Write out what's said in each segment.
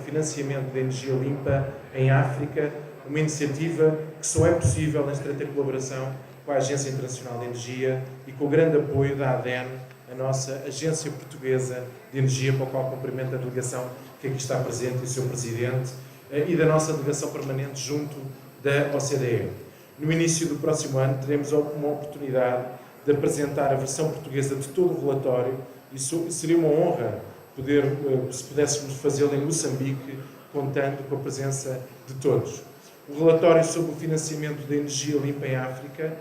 financiamento da energia limpa em África, uma iniciativa que só é possível em estreita colaboração com a Agência Internacional de Energia e com o grande apoio da ADEN, a nossa Agência Portuguesa de Energia, para o qual cumprimento a delegação que aqui está presente e o seu Presidente, e da nossa delegação permanente junto da OCDE. No início do próximo ano teremos uma oportunidade de apresentar a versão portuguesa de todo o relatório e seria uma honra poder, se pudéssemos fazê-lo em Moçambique, contando com a presença de todos. O relatório sobre o financiamento da energia limpa em África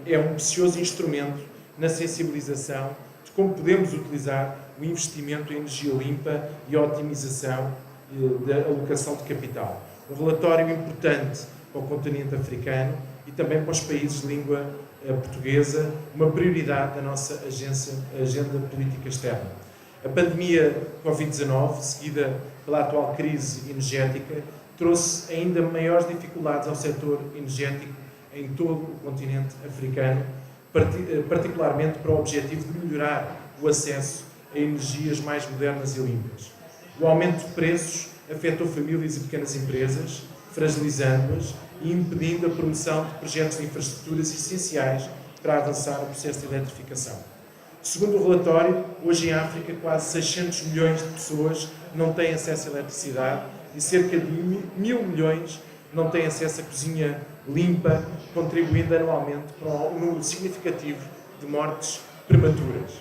é um precioso instrumento na sensibilização de como podemos utilizar o investimento em energia limpa e a otimização da alocação de capital. Um relatório importante para o continente africano e também para os países de língua portuguesa, uma prioridade da nossa agenda política externa. A pandemia Covid-19, seguida pela atual crise energética, trouxe ainda maiores dificuldades ao setor energético em todo o continente africano, particularmente para o objetivo de melhorar o acesso a energias mais modernas e limpas. O aumento de preços afetou famílias e pequenas empresas, fragilizando-as e impedindo a promoção de projetos de infraestruturas essenciais para avançar o processo de eletrificação. Segundo o relatório, hoje em África quase 600 milhões de pessoas não têm acesso à eletricidade e cerca de 1.000 milhões não têm acesso à cozinha limpa, contribuindo anualmente para um número significativo de mortes prematuras.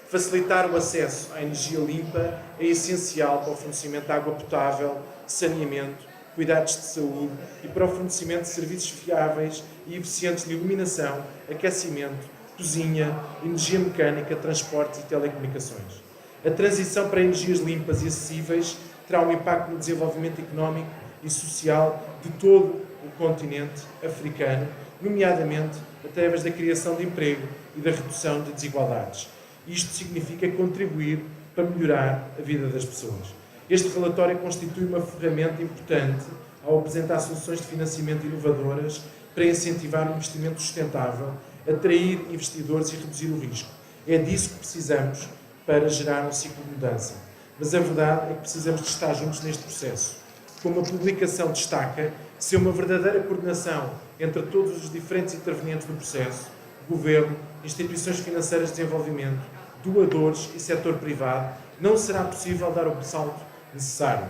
Facilitar o acesso à energia limpa é essencial para o fornecimento de água potável, saneamento, cuidados de saúde e para o fornecimento de serviços fiáveis e eficientes de iluminação, aquecimento, cozinha, energia mecânica, transportes e telecomunicações. A transição para energias limpas e acessíveis terá um impacto no desenvolvimento económico e social de todo o continente africano, nomeadamente através da criação de emprego e da redução de desigualdades. Isto significa contribuir para melhorar a vida das pessoas. Este relatório constitui uma ferramenta importante ao apresentar soluções de financiamento inovadoras para incentivar o investimento sustentável, atrair investidores e reduzir o risco. É disso que precisamos para gerar um ciclo de mudança. Mas a verdade é que precisamos de estar juntos neste processo. Como a publicação destaca, ser uma verdadeira coordenação entre todos os diferentes intervenientes no processo, governo, instituições financeiras de desenvolvimento, doadores e setor privado, não será possível dar o salto necessário.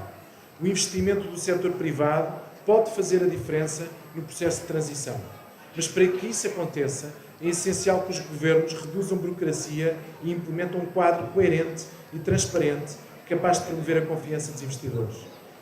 O investimento do setor privado pode fazer a diferença no processo de transição. Mas para que isso aconteça, é essencial que os governos reduzam burocracia e implementem um quadro coerente e transparente capaz de promover a confiança dos investidores.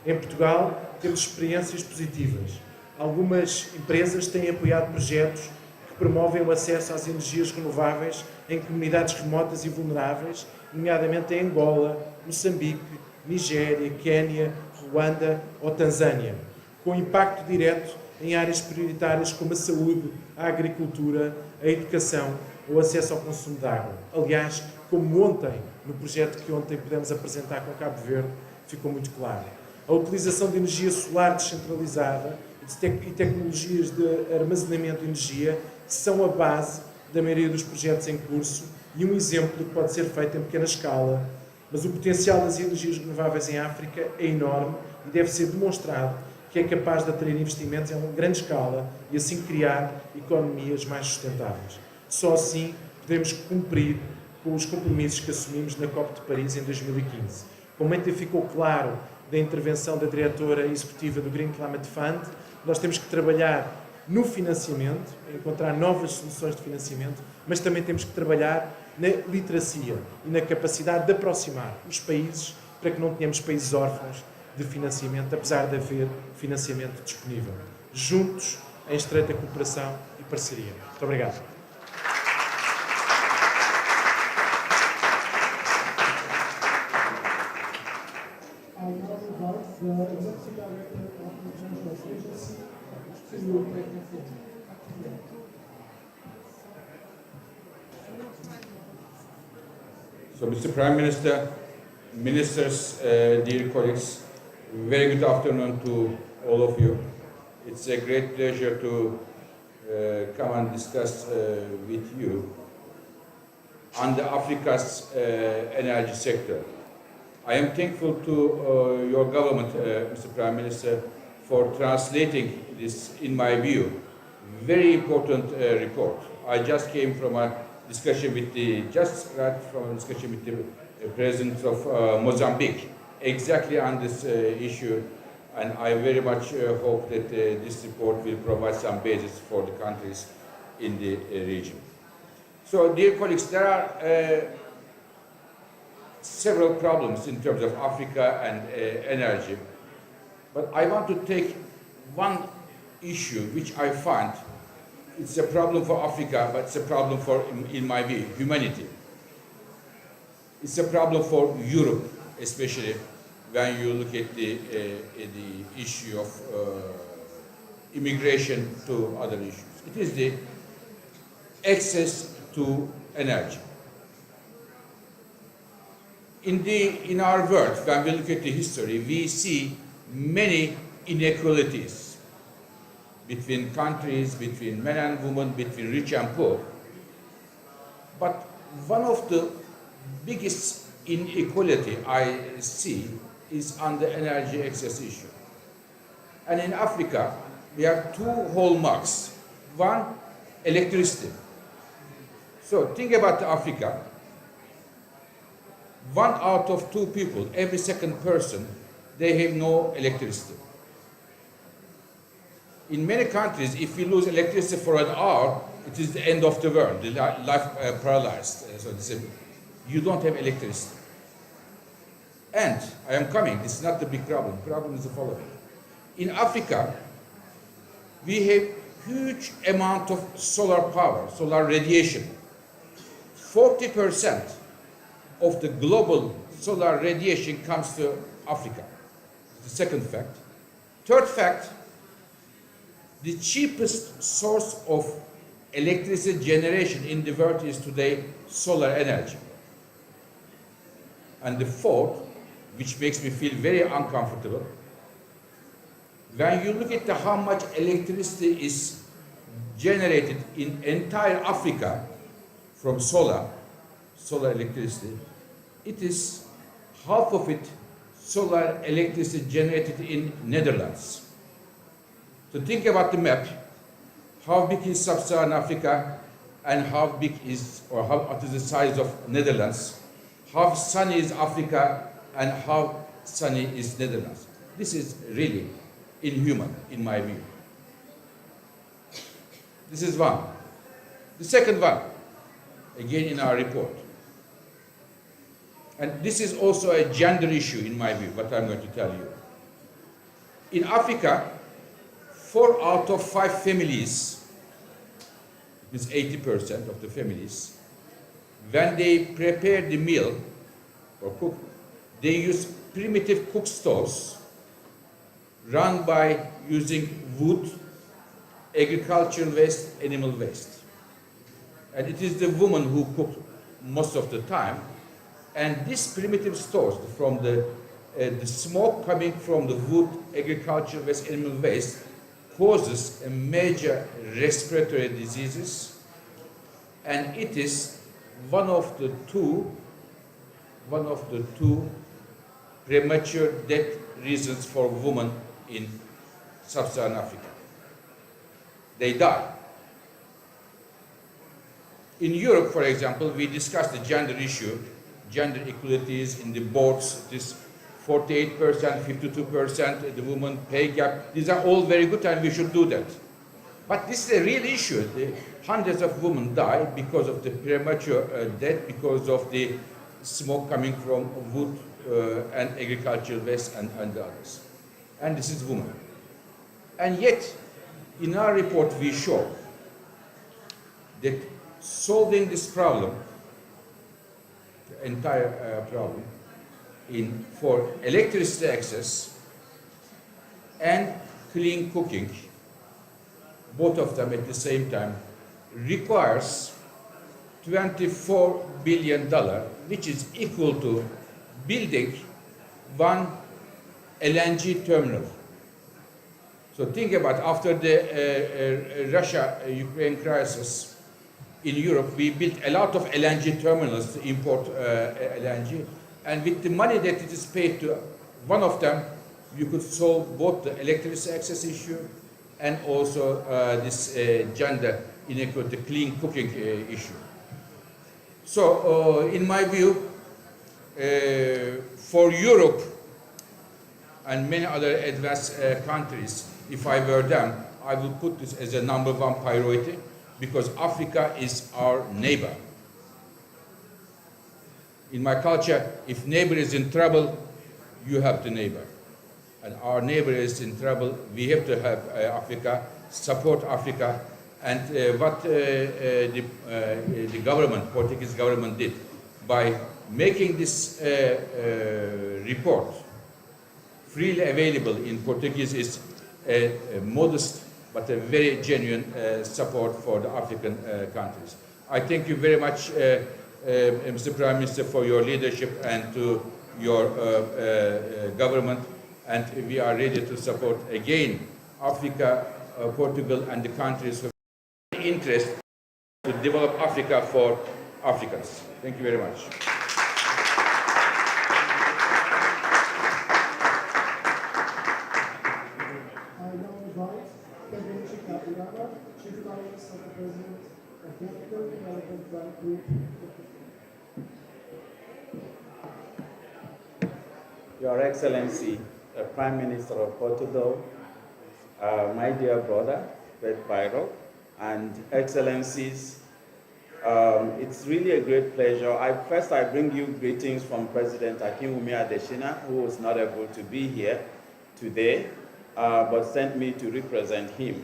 Em Portugal, temos experiências positivas. Algumas empresas têm apoiado projetos que promovem o acesso às energias renováveis em comunidades remotas e vulneráveis, nomeadamente em Angola, Moçambique, Nigéria, Quénia, Ruanda ou Tanzânia, com impacto direto em áreas prioritárias como a saúde, a agricultura, a educação ou o acesso ao consumo de água. Aliás, como ontem, no projeto que ontem pudemos apresentar com Cabo Verde, ficou muito claro. A utilização de energia solar descentralizada e tecnologias de armazenamento de energia são a base da maioria dos projetos em curso e um exemplo que pode ser feito em pequena escala. Mas o potencial das energias renováveis em África é enorme e deve ser demonstrado que é capaz de atrair investimentos em grande escala e assim criar economias mais sustentáveis. Só assim podemos cumprir com os compromissos que assumimos na COP de Paris em 2015. Como ontem ficou claro da intervenção da diretora executiva do Green Climate Fund, nós temos que trabalhar no financiamento, encontrar novas soluções de financiamento, mas também temos que trabalhar na literacia e na capacidade de aproximar os países para que não tenhamos países órfãos de financiamento, apesar de haver financiamento disponível. Juntos, em estreita cooperação e parceria. Muito obrigado. So, Mr. Prime Minister, Ministers, dear colleagues, very good afternoon to all of you. It's a great pleasure to come and discuss with you on the Africa's energy sector. I am thankful to your government, Mr. Prime Minister, for translating this, in my view, very important report. I just came from a discussion with the, President of Mozambique, exactly on this issue, and I very much hope that this report will provide some basis for the countries in the region. So, dear colleagues, there are several problems in terms of Africa and energy, but I want to take one issue which I find it's a problem for Africa, but it's a problem for, in my view, humanity. It's a problem for Europe, especially when you look at the issue of immigration to other issues. It is the access to energy. In our world, when we look at the history, we see many inequalities between countries, between men and women, between rich and poor. But one of the biggest inequality I see is on the energy access issue. And in Africa, we have two hallmarks. One, electricity. So think about Africa. 1 out of 2 people, every second person, they have no electricity. In many countries, if you lose electricity for an hour, it is the end of the world, the life paralyzed. So you don't have electricity. And I am coming, this is not the big problem. The problem is the following. In Africa, we have huge amount of solar power, solar radiation. 40% of the global solar radiation comes to Africa. The second fact. Third fact, the cheapest source of electricity generation in the world is today solar energy. And the fourth, which makes me feel very uncomfortable, when you look at how much electricity is generated in entire Africa from solar electricity, it is half of it solar electricity generated in Netherlands. So think about the map, how big is sub-Saharan Africa and how big is, or what is the size of Netherlands, how sunny is Africa and how sunny is Netherlands. This is really inhuman in my view. This is one. The second one, again in our report. And this is also a gender issue in my view, what I'm going to tell you. In Africa, 4 out of 5 families, means 80% of the families, when they prepare the meal or cook, they use primitive cook stoves run by using wood, agricultural waste, animal waste. And it is the woman who cooks most of the time. And these primitive stoves, from the smoke coming from the wood, agricultural waste, animal waste, causes a major respiratory diseases, and it is one of the two premature death reasons for women in sub-Saharan Africa. They die. In Europe, for example, we discussed the gender issue, gender equalities in the boards. This 48%, 52%, the women pay gap. These are all very good and we should do that. But this is a real issue. Hundreds of women die because of the premature death, because of the smoke coming from wood and agricultural waste and the others. And this is women. And yet, in our report we show that solving this problem, the entire problem, for electricity access and clean cooking, both of them at the same time, requires $24 billion, which is equal to building one LNG terminal. So think about, after the Russia-Ukraine crisis in Europe, we built a lot of LNG terminals to import LNG. And with the money that it is paid to one of them, you could solve both the electricity access issue and also this gender inequality, clean cooking issue. So, in my view, for Europe and many other advanced countries, if I were them, I would put this as a number one priority because Africa is our neighbor. In my culture, if neighbor is in trouble, you help the neighbor. And our neighbor is in trouble, we have to help Africa, support Africa. And what the government, Portuguese government did by making this report freely available in Portuguese is a modest but a very genuine support for the African countries. I thank you very much, Mr. Prime Minister, for your leadership and to your government, and we are ready to support again Africa, Portugal and the countries who have interest to develop Africa for Africans. Thank you very much. I now invite Chief Economist of the President of Portugal Development Bank Group. Your Excellency, the Prime Minister of Portugal, my dear brother, Fred Byro, and Excellencies, it's really a great pleasure. First, I bring you greetings from President Akinwumi Adesina, who was not able to be here today, but sent me to represent him.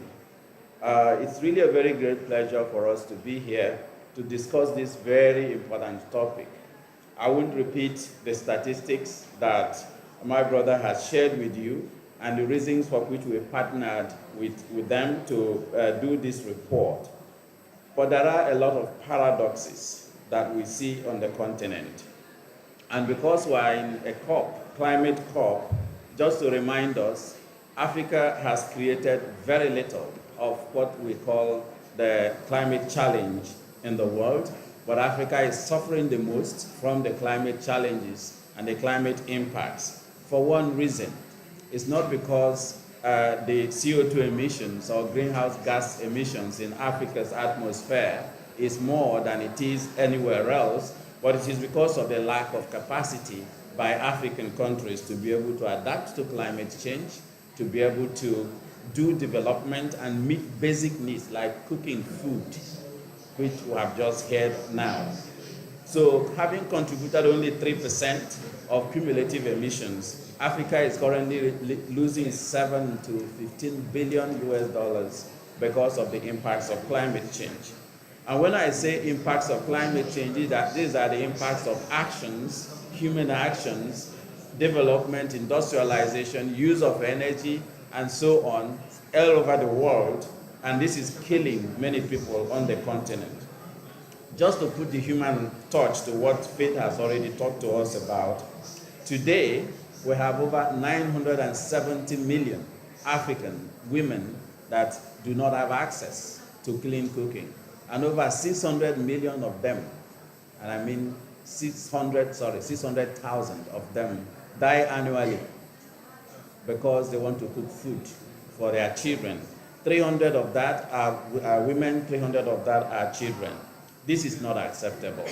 It's really a very great pleasure for us to be here to discuss this very important topic. I won't repeat the statistics that my brother has shared with you and the reasons for which we partnered with them to do this report. But there are a lot of paradoxes that we see on the continent. And because we're in a COP, climate COP, just to remind us, Africa has created very little of what we call the climate challenge in the world, but Africa is suffering the most from the climate challenges and the climate impacts. For one reason, it's not because the CO2 emissions or greenhouse gas emissions in Africa's atmosphere is more than it is anywhere else, but it is because of the lack of capacity by African countries to be able to adapt to climate change, to be able to do development and meet basic needs like cooking food, which we have just heard now. So having contributed only 3% of cumulative emissions, Africa is currently losing 7 to 15 billion US dollars because of the impacts of climate change. And when I say impacts of climate change, these are the impacts of actions, human actions, development, industrialization, use of energy, and so on, all over the world, and this is killing many people on the continent. Just to put the human touch to what Faith has already talked to us about, today we have over 970 million African women that do not have access to clean cooking, and over 600 million of them, and I mean 600,000 of them die annually because they want to cook food for their children. 300 of that are women, 300 of that are children. This is not acceptable.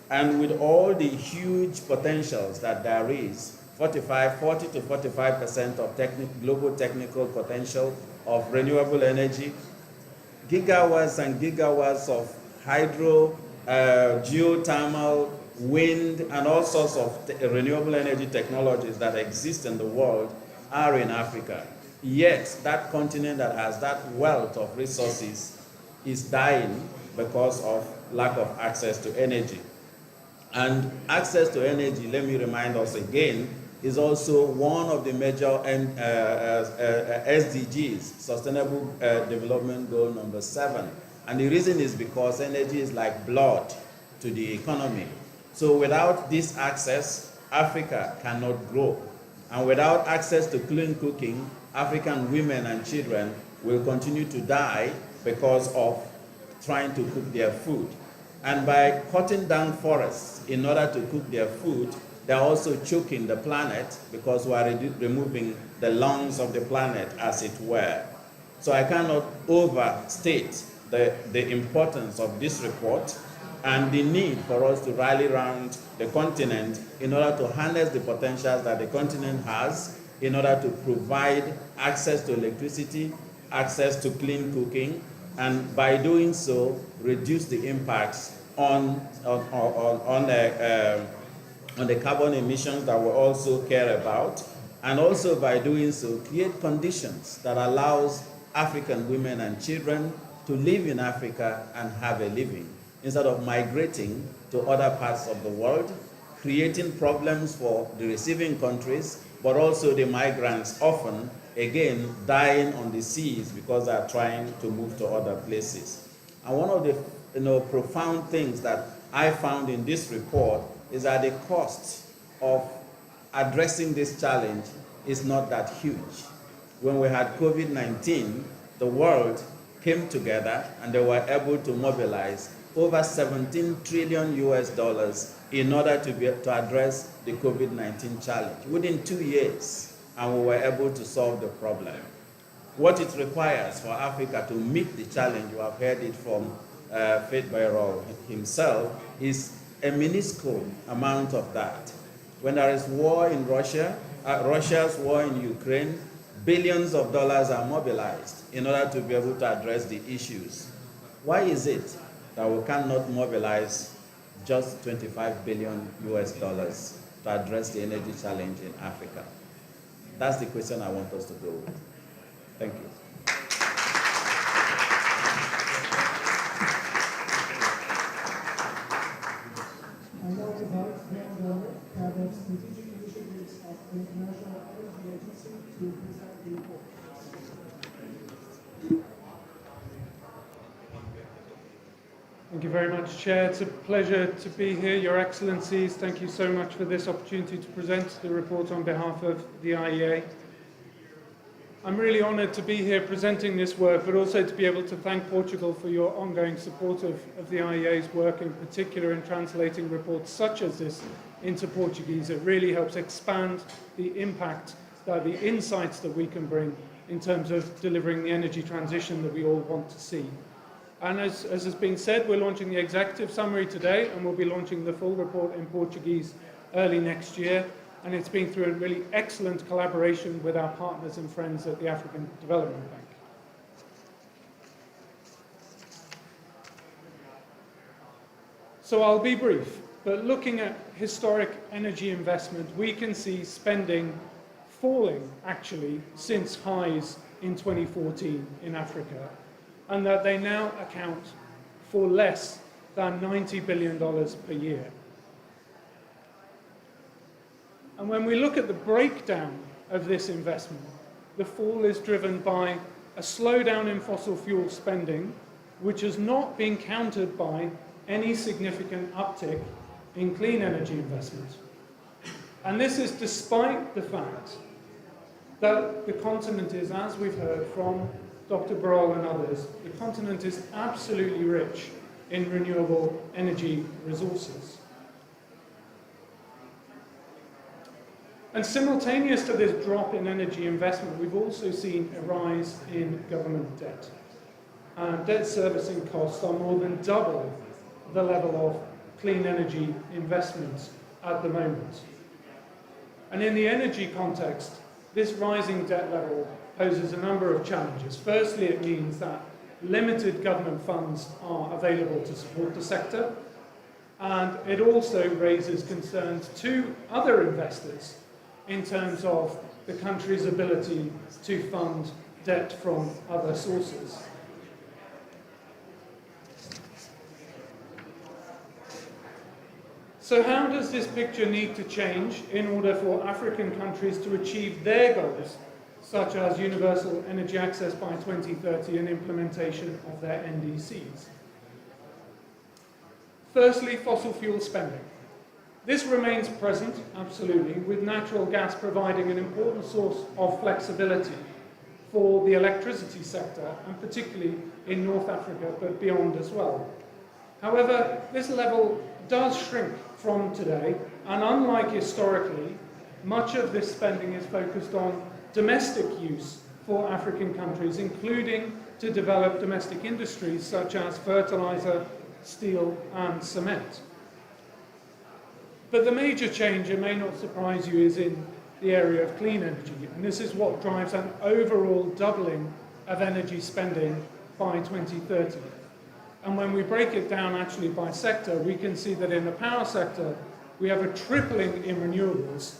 And with all the huge potentials that there is, 40 to 45% of global technical potential of renewable energy, gigawatts and gigawatts of hydro, geothermal, wind, and all sorts of renewable energy technologies that exist in the world are in Africa. Yet, that continent that has that wealth of resources is dying because of lack of access to energy. And access to energy, let me remind us again, is also one of the major SDGs, Sustainable Development Goal number 7. And the reason is because energy is like blood to the economy. So without this access, Africa cannot grow. And without access to clean cooking, African women and children will continue to die because of trying to cook their food. And by cutting down forests in order to cook their food, they're also choking the planet because we are removing the lungs of the planet, as it were. So I cannot overstate the importance of this report and the need for us to rally around the continent in order to harness the potentials that the continent has, in order to provide access to electricity, access to clean cooking, and by doing so, reduce the impacts on the carbon emissions that we also care about, and also by doing so, create conditions that allows African women and children to live in Africa and have a living, instead of migrating to other parts of the world, creating problems for the receiving countries, but also the migrants often, again, dying on the seas because they are trying to move to other places. And one of the profound things that I found in this report is that the cost of addressing this challenge is not that huge. When we had COVID-19, the world came together and they were able to mobilize over $17 trillion in order to address the COVID-19 challenge within 2 years, and we were able to solve the problem. What it requires for Africa to meet the challenge, you have heard it from Faith Bayero himself, is a minuscule amount of that. When there is war in Russia, Russia's war in Ukraine, billions of dollars are mobilized in order to be able to address the issues. Why is it that we cannot mobilize just $25 billion to address the energy challenge in Africa? That's the question I want us to go with. Thank you. I now invite Member Head of Strategic Initiatives of the International Energy Agency to present the report. Thank you very much, Chair. It's a pleasure to be here, Your Excellencies. Thank you so much for this opportunity to present the report on behalf of the IEA. I'm really honoured to be here presenting this work, but also to be able to thank Portugal for your ongoing support of the IEA's work, in particular in translating reports such as this into Portuguese. It really helps expand the impact, the insights that we can bring in terms of delivering the energy transition that we all want to see. And as has been said, we're launching the executive summary today, and we'll be launching the full report in Portuguese early next year. And it's been through a really excellent collaboration with our partners and friends at the African Development Bank. So I'll be brief, but looking at historic energy investment, we can see spending falling actually since highs in 2014 in Africa, and that they now account for less than $90 billion per year. And when we look at the breakdown of this investment, the fall is driven by a slowdown in fossil fuel spending, which has not been countered by any significant uptick in clean energy investment. And this is despite the fact that the continent is, as we've heard from Dr. Barol and others, the continent is absolutely rich in renewable energy resources. And simultaneous to this drop in energy investment, we've also seen a rise in government debt. Debt servicing costs are more than double the level of clean energy investments at the moment. And in the energy context, this rising debt level poses a number of challenges. Firstly, it means that limited government funds are available to support the sector. And it also raises concerns to other investors in terms of the country's ability to fund debt from other sources. So how does this picture need to change in order for African countries to achieve their goals, such as universal energy access by 2030 and implementation of their NDCs? Firstly, fossil fuel spending. This remains present, absolutely, with natural gas providing an important source of flexibility for the electricity sector, and particularly in North Africa, but beyond as well. However, this level does shrink from today And unlike historically, much of this spending is focused on domestic use for African countries, including to develop domestic industries such as fertilizer, steel, and cement. But the major change, it may not surprise you, is in the area of clean energy. And this is what drives an overall doubling of energy spending by 2030. And when we break it down actually by sector, we can see that in the power sector, we have a tripling in renewables,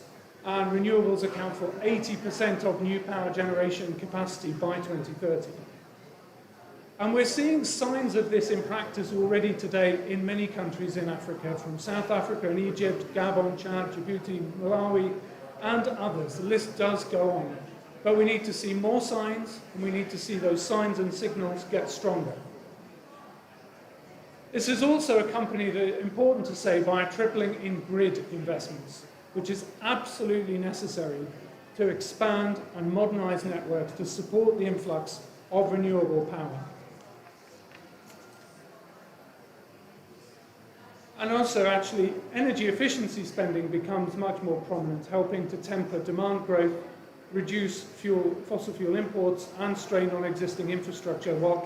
and renewables account for 80% of new power generation capacity by 2030. And we're seeing signs of this in practice already today in many countries in Africa, from South Africa and Egypt, Gabon, Chad, Djibouti, Malawi, and others. The list does go on. But we need to see more signs, and we need to see those signs and signals get stronger. This is also accompanied, important to say, by a tripling in grid investments, which is absolutely necessary to expand and modernize networks to support the influx of renewable power. And also, actually, energy efficiency spending becomes much more prominent, helping to temper demand growth, reduce fossil fuel imports, and strain on existing infrastructure, while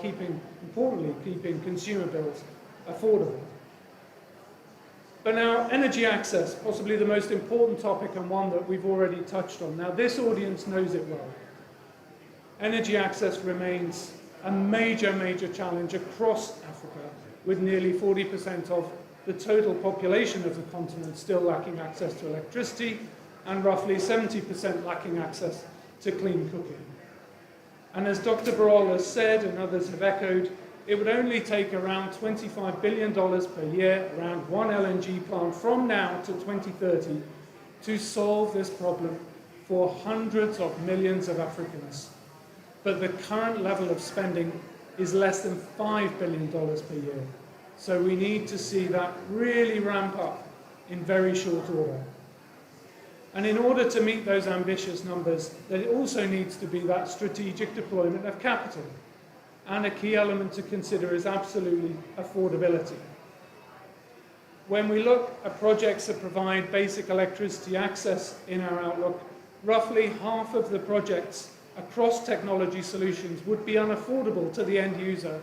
importantly, keeping consumer bills affordable. But now, energy access, possibly the most important topic and one that we've already touched on. Now, this audience knows it well. Energy access remains a major, major challenge across Africa, with nearly 40% of the total population of the continent still lacking access to electricity, and roughly 70% lacking access to clean cooking. And as Dr. Barol has said, and others have echoed, it would only take around $25 billion per year, around one LNG plant from now to 2030, to solve this problem for hundreds of millions of Africans. But the current level of spending is less than $5 billion per year. So we need to see that really ramp up in very short order. And in order to meet those ambitious numbers, there also needs to be that strategic deployment of capital. And a key element to consider is absolutely affordability. When we look at projects that provide basic electricity access in our outlook, roughly half of the projects across technology solutions would be unaffordable to the end user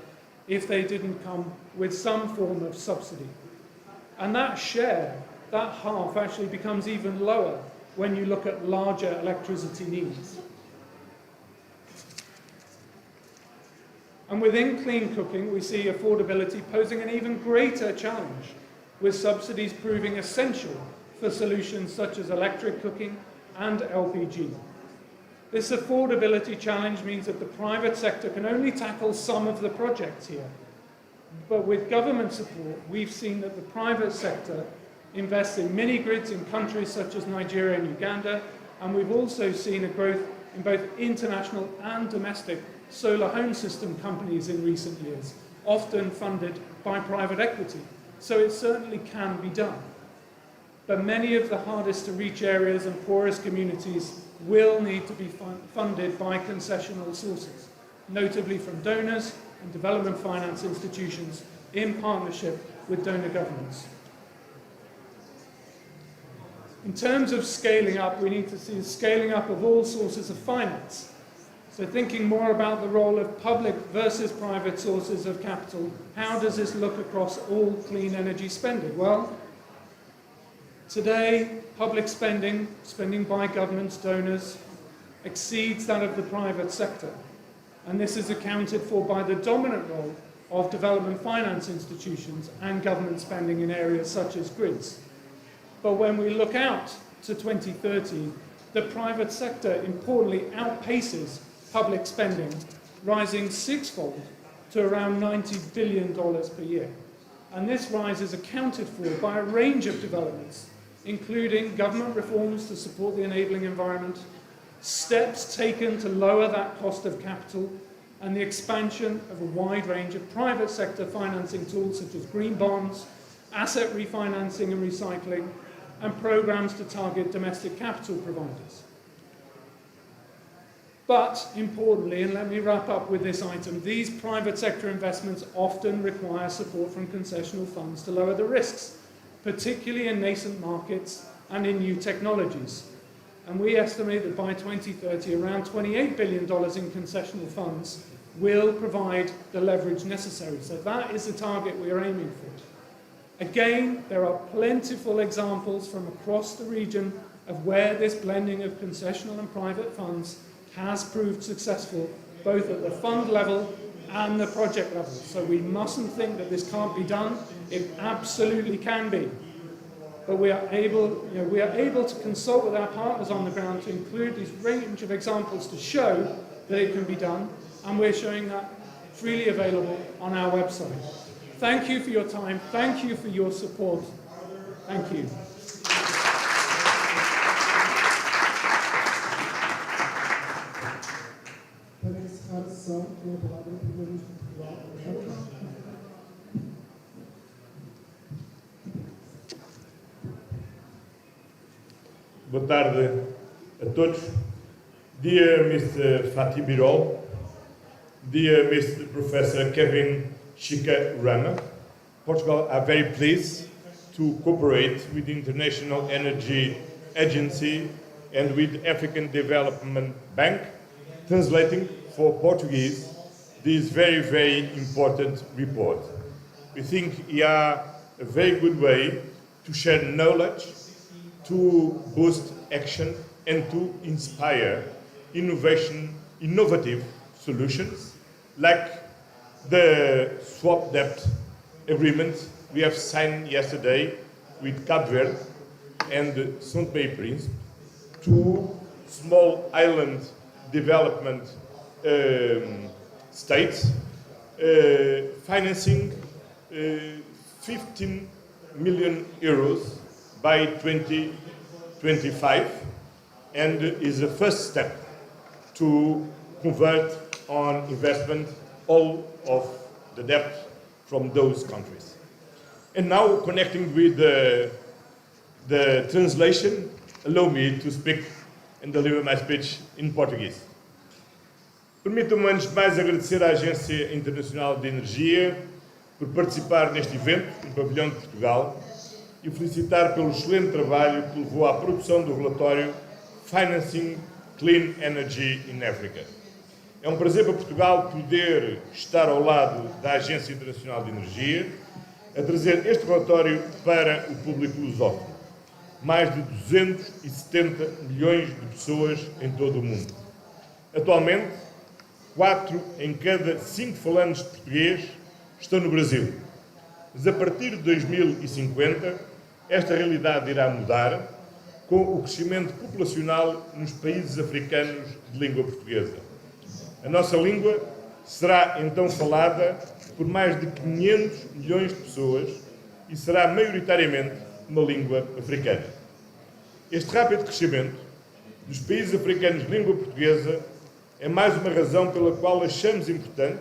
if they didn't come with some form of subsidy. And that share, that half, actually becomes even lower when you look at larger electricity needs. And within clean cooking, we see affordability posing an even greater challenge, with subsidies proving essential for solutions such as electric cooking and LPG. This affordability challenge means that the private sector can only tackle some of the projects here. But with government support, we've seen that the private sector invests in mini-grids in countries such as Nigeria and Uganda, and we've also seen a growth in both international and domestic solar home system companies in recent years, often funded by private equity. So it certainly can be done. But many of the hardest to reach areas and poorest communities will need to be funded by concessional sources, notably from donors and development finance institutions in partnership with donor governments. In terms of scaling up, we need to see scaling up of all sources of finance. So thinking more about the role of public versus private sources of capital, how does this look across all clean energy spending? Well, today, public spending by governments, donors, exceeds that of the private sector. And this is accounted for by the dominant role of development finance institutions and government spending in areas such as grids. But when we look out to 2030, the private sector importantly outpaces public spending, rising sixfold to around $90 billion per year. And this rise is accounted for by a range of developments, including government reforms to support the enabling environment, steps taken to lower that cost of capital, and the expansion of a wide range of private sector financing tools such as green bonds, asset refinancing and recycling, and programs to target domestic capital providers. But importantly, and let me wrap up with this item, these private sector investments often require support from concessional funds to lower the risks particularly in nascent markets and in new technologies. And we estimate that by 2030, around $28 billion in concessional funds will provide the leverage necessary. So that is the target we are aiming for. Again, there are plentiful examples from across the region of where this blending of concessional and private funds has proved successful, both at the fund level and the project level. So we mustn't think that this can't be done. It absolutely can be. But we are able to consult with our partners on the ground to include this range of examples to show that it can be done, and we're showing that freely available on our website. Thank you for your time. Thank you for your support. Thank you. Para encerrar a sessão, tem a palavra o Primeiro-Ministro de Portugal. Boa tarde a todos. Dear Mr. Fatih Birol, dear Mr. Professor Kevin Chica Rama, Portugal are very pleased to cooperate with the International Energy Agency and with the African Development Bank, translating for Portuguese this very, very important report. We think it is a very good way to share knowledge, to boost action and to inspire innovative solutions like the swap debt agreement we have signed yesterday with Cape Verde and São Tomé e Príncipe, two small island development states financing 15 million euros by 2025, and is the first step to convert on investment all of the debt from those countries. And now, connecting with the translation, allow me to speak and deliver my speech in Portuguese. Permitam-me antes de mais agradecer à Agência Internacional de Energia por participar neste evento no pavilhão de Portugal e felicitar pelo excelente trabalho que levou à produção do relatório Financing Clean Energy in Africa. É um prazer para Portugal poder estar ao lado da Agência Internacional de Energia a trazer este relatório para o público lusófono. Mais de 270 milhões de pessoas em todo o mundo. Atualmente, 4 em cada 5 falantes de português estão no Brasil. Mas a partir de 2050, esta realidade irá mudar com o crescimento populacional nos países africanos de língua portuguesa. A nossa língua será então falada por mais de 500 milhões de pessoas e será maioritariamente uma língua africana. Este rápido crescimento dos países africanos de língua portuguesa é mais uma razão pela qual achamos importante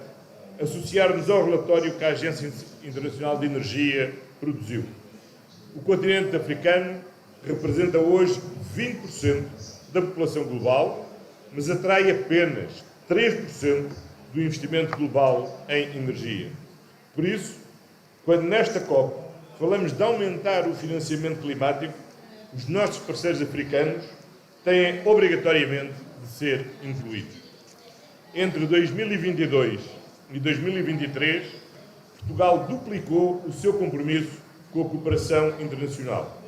associarmos ao relatório que a Agência Internacional de Energia produziu. O continente africano representa hoje 20% da população global, mas atrai apenas 3% do investimento global em energia. Por isso, quando nesta COP falamos de aumentar o financiamento climático, os nossos parceiros africanos têm obrigatoriamente de ser incluídos. Entre 2022 e 2023, Portugal duplicou o seu compromisso com a cooperação internacional.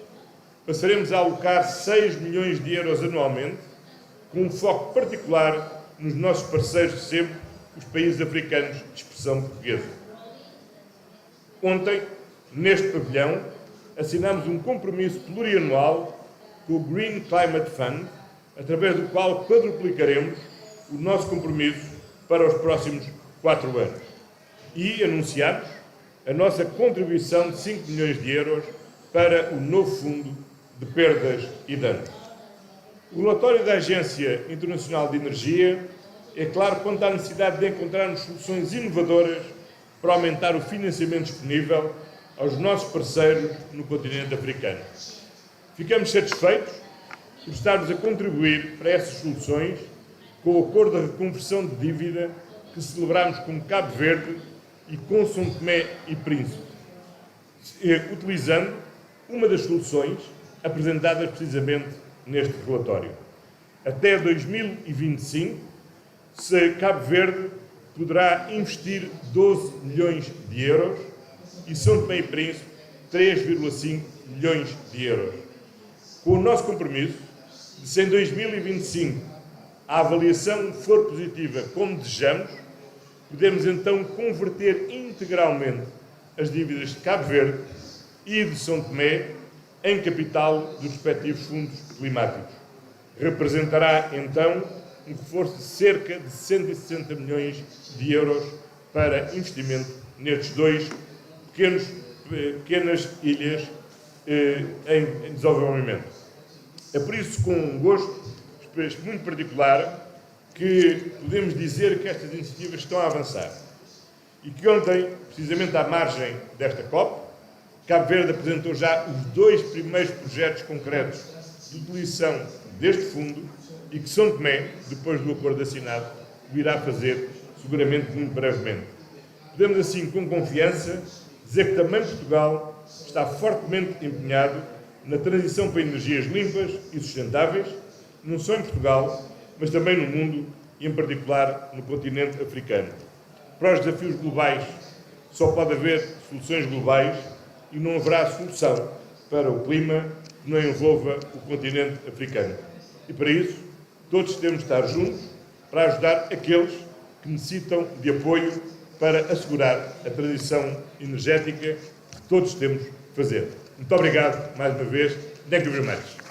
Passaremos a alocar 6 milhões de euros anualmente, com um foco particular nos nossos parceiros de sempre, os países africanos de expressão portuguesa. Ontem, neste pavilhão, assinámos um compromisso plurianual com o Green Climate Fund, através do qual quadruplicaremos o nosso compromisso para os próximos 4 anos. E anunciamos a nossa contribuição de 5 milhões de euros para o novo Fundo de Perdas e Danos. O relatório da Agência Internacional de Energia é claro quanto à necessidade de encontrarmos soluções inovadoras para aumentar o financiamento disponível aos nossos parceiros no continente africano. Ficamos satisfeitos por estarmos a contribuir para essas soluções com o acordo de reconversão de dívida que celebramos com Cabo Verde e com São Tomé e Príncipe, utilizando uma das soluções apresentadas precisamente neste relatório. Até 2025, Cabo Verde poderá investir 12 milhões de euros e São Tomé e Príncipe 3,5 milhões de euros. Com o nosso compromisso de, se em 2025 a avaliação for positiva como desejamos, podemos então converter integralmente as dívidas de Cabo Verde e de São Tomé em capital dos respectivos fundos climáticos. Representará então um reforço de cerca de 160 milhões de euros para investimento nestes dois pequenas ilhas em desenvolvimento. É por isso, com um gosto muito particular, que podemos dizer que estas iniciativas estão a avançar e que ontem, precisamente à margem desta COP, Cabo Verde apresentou já os 2 primeiros projetos concretos de utilização deste fundo e que São Tomé, depois do acordo assinado, o irá fazer seguramente muito brevemente. Podemos assim, com confiança, dizer que também Portugal está fortemente empenhado na transição para energias limpas e sustentáveis, não só em Portugal, mas também no mundo e, em particular, no continente africano. Para os desafios globais, só pode haver soluções globais e não haverá solução para o clima que não envolva o continente africano. E para isso, todos temos de estar juntos para ajudar aqueles que necessitam de apoio para assegurar a transição energética que todos temos de fazer. Muito obrigado mais uma vez. Thank you very much.